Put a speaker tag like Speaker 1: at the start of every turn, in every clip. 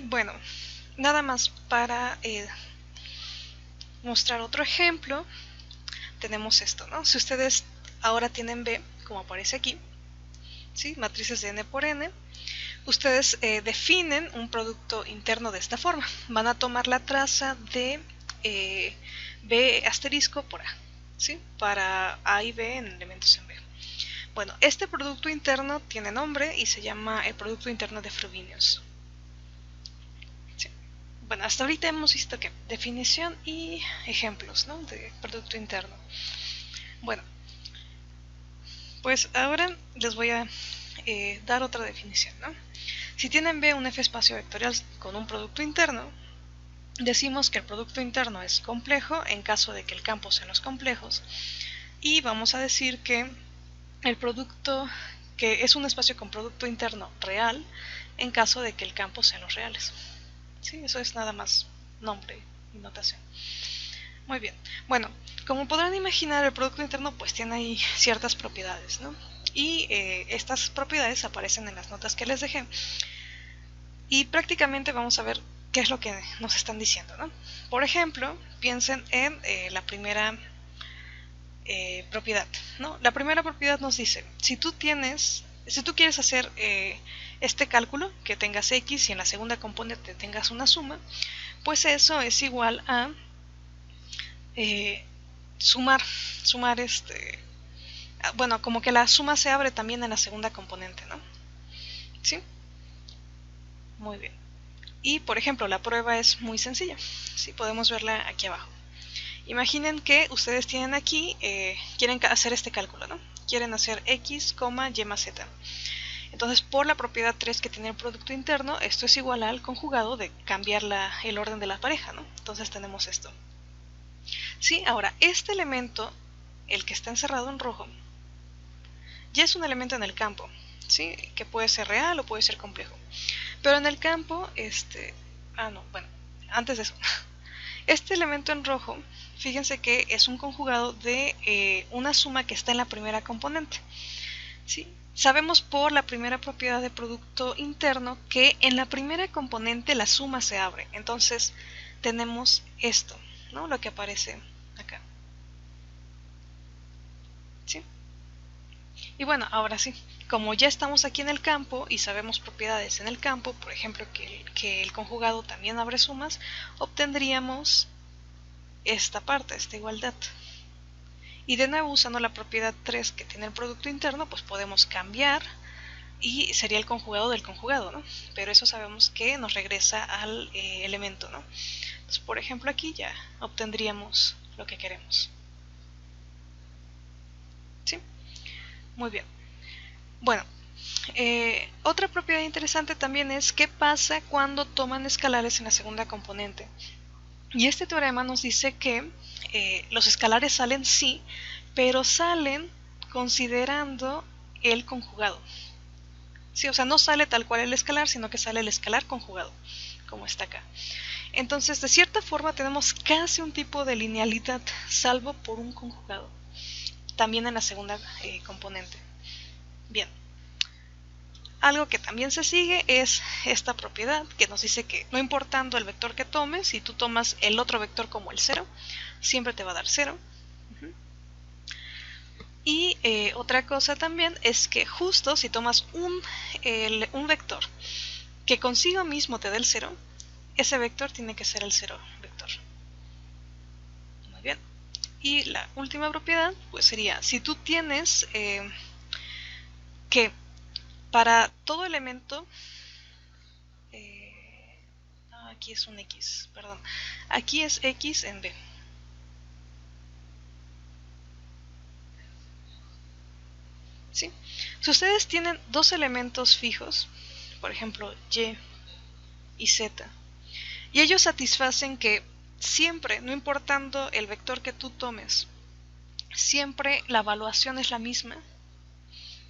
Speaker 1: bueno, nada más para mostrar otro ejemplo, tenemos esto, ¿no? Si ustedes ahora tienen B, como aparece aquí, ¿sí? Matrices de n por n, ustedes definen un producto interno de esta forma. Van a tomar la traza de B asterisco por A, ¿sí? Para A y B en elementos en B. Bueno, este producto interno tiene nombre y se llama el producto interno de Frobenius. ¿Sí? Bueno, hasta ahorita hemos visto que definición y ejemplos, ¿no? De producto interno. Bueno, pues ahora les voy a dar otra definición, ¿no? Si tienen B un F espacio vectorial con un producto interno, decimos que el producto interno es complejo en caso de que el campo sean los complejos, y vamos a decir que el producto que es un espacio con producto interno real en caso de que el campo sean los reales. Sí, eso es nada más nombre y notación. Muy bien. Bueno, como podrán imaginar, el producto interno pues tiene ahí ciertas propiedades, ¿no? Y estas propiedades aparecen en las notas que les dejé. Y prácticamente vamos a ver qué es lo que nos están diciendo, ¿no? Por ejemplo, piensen en la primera propiedad, ¿no? La primera propiedad nos dice, si tú quieres hacer este cálculo, que tengas x y en la segunda componente tengas una suma, pues eso es igual a sumar bueno, como que la suma se abre también en la segunda componente, ¿no? ¿Sí? Muy bien. Y, por ejemplo, la prueba es muy sencilla. ¿Sí? Podemos verla aquí abajo. Imaginen que ustedes tienen aquí, quieren hacer este cálculo, ¿no? Quieren hacer x, y más z. Entonces, por la propiedad 3 que tiene el producto interno, esto es igual al conjugado de cambiar el orden de la pareja, ¿no? Entonces tenemos esto. Sí, ahora, este elemento, el que está encerrado en rojo, ya es un elemento en el campo, ¿sí? Que puede ser real o puede ser complejo. Pero en el campo, bueno, antes de eso, este elemento en rojo, fíjense que es un conjugado de una suma que está en la primera componente, ¿sí? Sabemos por la primera propiedad de producto interno que en la primera componente la suma se abre. Entonces tenemos esto, ¿no? Lo que aparece acá. ¿Sí? Y bueno, ahora sí, como ya estamos aquí en el campo y sabemos propiedades en el campo, por ejemplo que el conjugado también abre sumas, obtendríamos esta parte, esta igualdad. Y de nuevo, usando la propiedad 3 que tiene el producto interno, pues podemos cambiar y sería el conjugado del conjugado, ¿no? Pero eso sabemos que nos regresa al elemento, ¿no? Entonces, por ejemplo, aquí ya obtendríamos lo que queremos. ¿Sí? Muy bien. Bueno, otra propiedad interesante también es qué pasa cuando toman escalares en la segunda componente. Y este teorema nos dice que los escalares salen sí, pero salen considerando el conjugado. Sí, o sea, no sale tal cual el escalar, sino que sale el escalar conjugado, como está acá. Entonces, de cierta forma, tenemos casi un tipo de linealidad, salvo por un conjugado, también en la segunda componente. Bien. Algo que también se sigue es esta propiedad que nos dice que no importando el vector que tomes, si tú tomas el otro vector como el 0, siempre te va a dar 0. Y otra cosa también es que justo si tomas un vector que consigo mismo te dé el 0, ese vector tiene que ser el 0 vector. Muy bien. Y la última propiedad pues sería, si tú tienes que para todo elemento, aquí es un x, perdón, aquí es x en B. ¿Sí? Si ustedes tienen dos elementos fijos, por ejemplo y y z, y ellos satisfacen que siempre, no importando el vector que tú tomes, siempre la evaluación es la misma,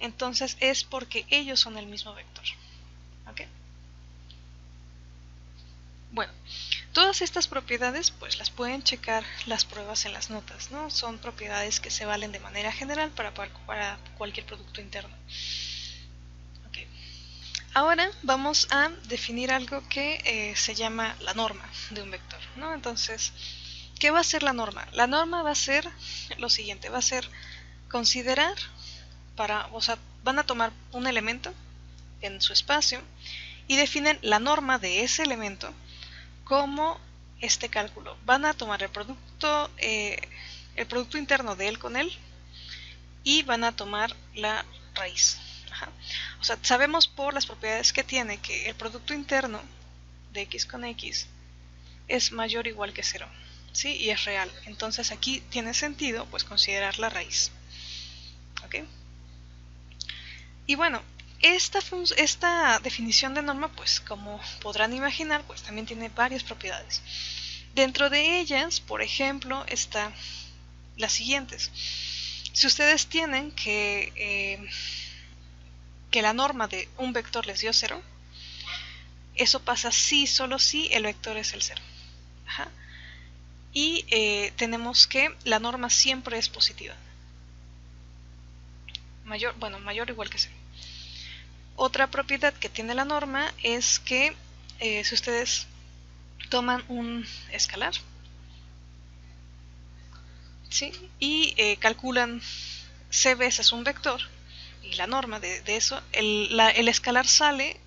Speaker 1: entonces es porque ellos son el mismo vector. ¿Ok? Bueno, todas estas propiedades pues las pueden checar las pruebas en las notas, ¿no? Son propiedades que se valen de manera general para cualquier producto interno. Okay. Ahora vamos a definir algo que se llama la norma de un vector, ¿no? Entonces, ¿qué va a ser la norma? La norma va a ser lo siguiente, va a ser considerar o sea, van a tomar un elemento en su espacio y definen la norma de ese elemento como este cálculo. Van a tomar el producto interno de él con él y van a tomar la raíz. Ajá. O sea, sabemos por las propiedades que tiene que el producto interno de x con x es mayor o igual que 0, ¿sí? Y es real. Entonces aquí tiene sentido pues considerar la raíz. ¿Ok? Y bueno, esta definición de norma, pues como podrán imaginar, pues también tiene varias propiedades. Dentro de ellas, por ejemplo, están las siguientes. Si ustedes tienen que la norma de un vector les dio 0, eso pasa si, solo si el vector es el 0. Ajá. Y tenemos que la norma siempre es positiva. Mayor o igual que 0. Otra propiedad que tiene la norma es que si ustedes toman un escalar, ¿sí? Y calculan c veces un vector, y la norma de eso, el escalar sale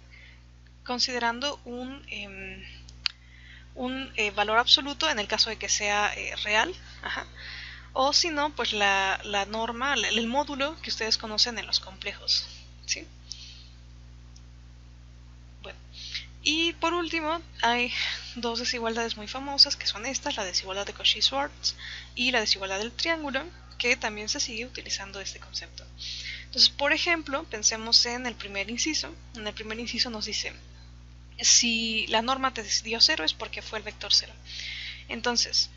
Speaker 1: considerando un valor absoluto en el caso de que sea real. Ajá. O si no, pues la norma, el módulo que ustedes conocen en los complejos, ¿sí? Bueno, y por último hay dos desigualdades muy famosas que son estas, la desigualdad de Cauchy-Schwarz y la desigualdad del triángulo, que también se sigue utilizando este concepto. Entonces, por ejemplo, pensemos en el primer inciso. En el primer inciso nos dice, si la norma te dio 0 es porque fue el vector 0. Entonces,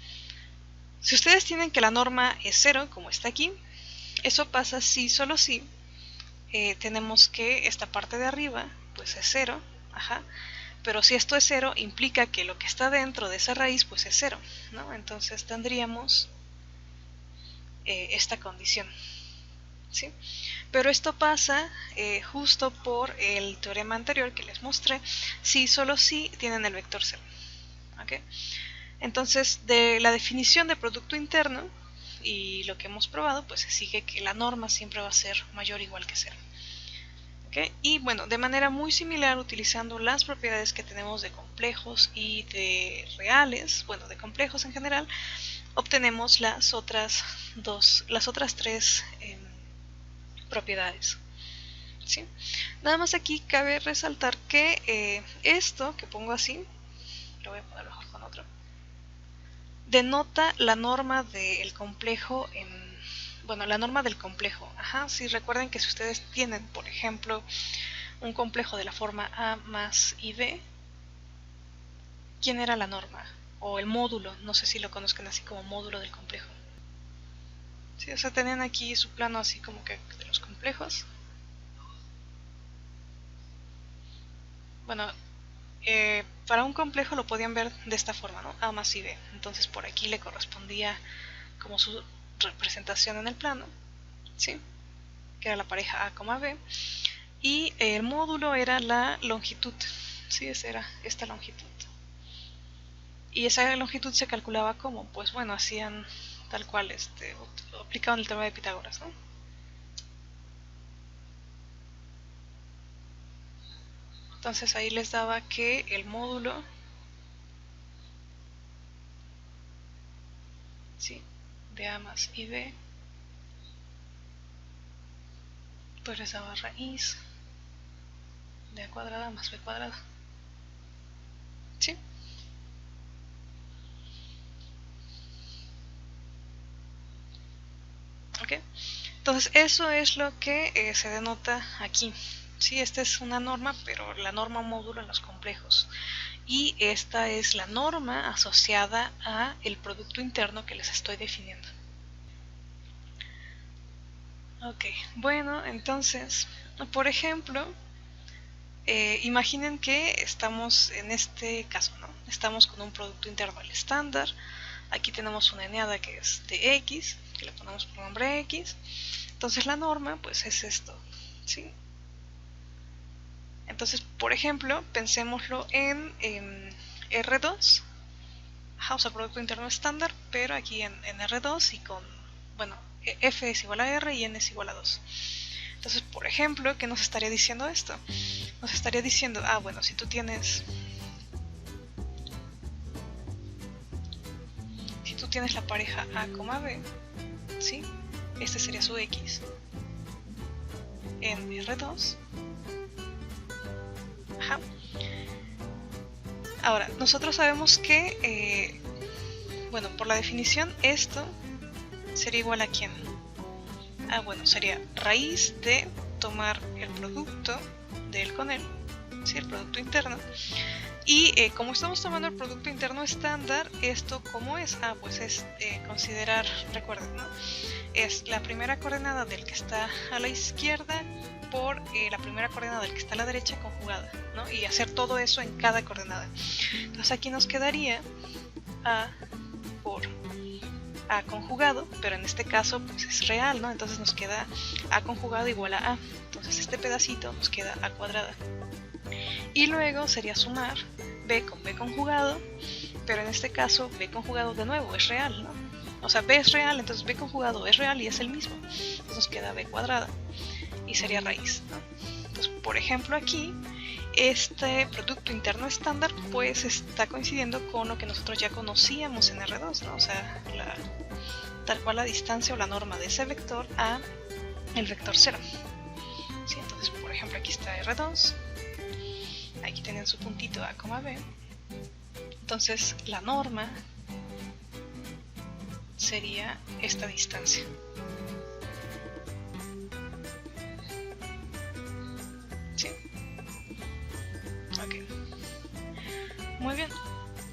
Speaker 1: si ustedes tienen que la norma es 0, como está aquí, eso pasa si, solo si tenemos que esta parte de arriba pues es 0, ajá, pero si esto es 0 implica que lo que está dentro de esa raíz pues es 0, ¿no? Entonces tendríamos esta condición, ¿sí? Pero esto pasa justo por el teorema anterior que les mostré, si, solo si tienen el vector 0. ¿Okay? Entonces, de la definición de producto interno y lo que hemos probado, pues se sigue que la norma siempre va a ser mayor o igual que 0. ¿Okay? Y bueno, de manera muy similar, utilizando las propiedades que tenemos de complejos y de reales, bueno, de complejos en general, obtenemos las otras tres propiedades. ¿Sí? Nada más aquí cabe resaltar que esto que pongo así, lo voy a poner mejor con otro, denota la norma del complejo la norma del complejo. Ajá, si recuerden que si ustedes tienen, por ejemplo, un complejo de la forma A más IB, ¿quién era la norma? O el módulo, no sé si lo conozcan así como módulo del complejo. Sí, o sea, tenían aquí su plano así como que de los complejos. Bueno, para un complejo lo podían ver de esta forma, ¿no? A más IB. Entonces por aquí le correspondía como su representación en el plano, ¿sí? Que era la pareja A, B, y el módulo era la longitud, ¿sí? Esa era esta longitud. Y esa longitud se calculaba como, pues bueno, hacían tal cual, aplicaban el teorema de Pitágoras, ¿no? Entonces ahí les daba que el módulo, ¿sí? De A más IB, pues les daba raíz de A cuadrada más B cuadrada, ¿sí? ¿Ok? Entonces eso es lo que se denota aquí. Sí, esta es una norma, pero la norma módulo en los complejos. Y esta es la norma asociada a el producto interno que les estoy definiendo. Ok, bueno, entonces, por ejemplo, imaginen que estamos en este caso, ¿no? Estamos con un producto interno al estándar. Aquí tenemos una eneada que es de X, que le ponemos por nombre X. Entonces la norma, pues es esto, ¿sí? Entonces, por ejemplo, pensémoslo en R2, o sea, producto interno estándar, pero aquí en R2 y con, bueno, F es igual a R y N es igual a 2. Entonces, por ejemplo, ¿qué nos estaría diciendo esto? Nos estaría diciendo, bueno, si tú tienes la pareja A, B, ¿sí? Este sería su X en R2. Ahora, nosotros sabemos que, bueno, por la definición, esto sería igual a ¿quién? Bueno, sería raíz de tomar el producto de él con él, ¿sí? El producto interno. Y como estamos tomando el producto interno estándar, ¿esto cómo es? Pues es considerar, recuerden, ¿no? Es la primera coordenada del que está a la izquierda por la primera coordenada del que está a la derecha conjugada, ¿no? Y hacer todo eso en cada coordenada. Entonces aquí nos quedaría A por A conjugado, pero en este caso pues es real, ¿no? Entonces nos queda A conjugado igual a A. Entonces este pedacito nos queda A cuadrada. Y luego sería sumar B con B conjugado, pero en este caso B conjugado de nuevo es real, ¿no? O sea, B es real, entonces B conjugado es real y es el mismo. Entonces nos queda B cuadrada y sería raíz, ¿no? Entonces, por ejemplo, aquí este producto interno estándar pues está coincidiendo con lo que nosotros ya conocíamos en R2, ¿no? O sea, tal cual la distancia o la norma de ese vector a el vector 0. ¿Sí? Entonces, por ejemplo, aquí está R2. Aquí tienen su puntito A, B. Entonces la norma sería esta distancia. ¿Sí? Ok. Muy bien.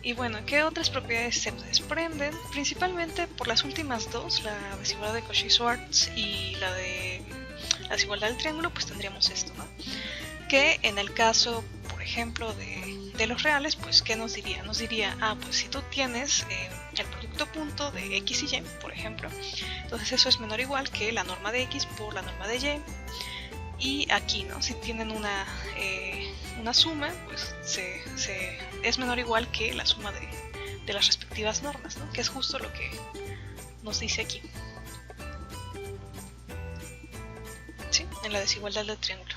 Speaker 1: Y bueno, ¿qué otras propiedades se desprenden? Principalmente por las últimas dos, la desigualdad de Cauchy-Schwarz y la desigualdad del triángulo, pues tendríamos esto, ¿no? Que en el caso, por ejemplo, de los reales, pues ¿qué nos diría? Nos diría, pues si tú tienes el producto punto de X y Y, por ejemplo, entonces eso es menor o igual que la norma de X por la norma de Y. Y aquí, ¿no? Si tienen una suma, pues es menor o igual que la suma de las respectivas normas, ¿no? Que es justo lo que nos dice aquí, ¿sí? En la desigualdad del triángulo.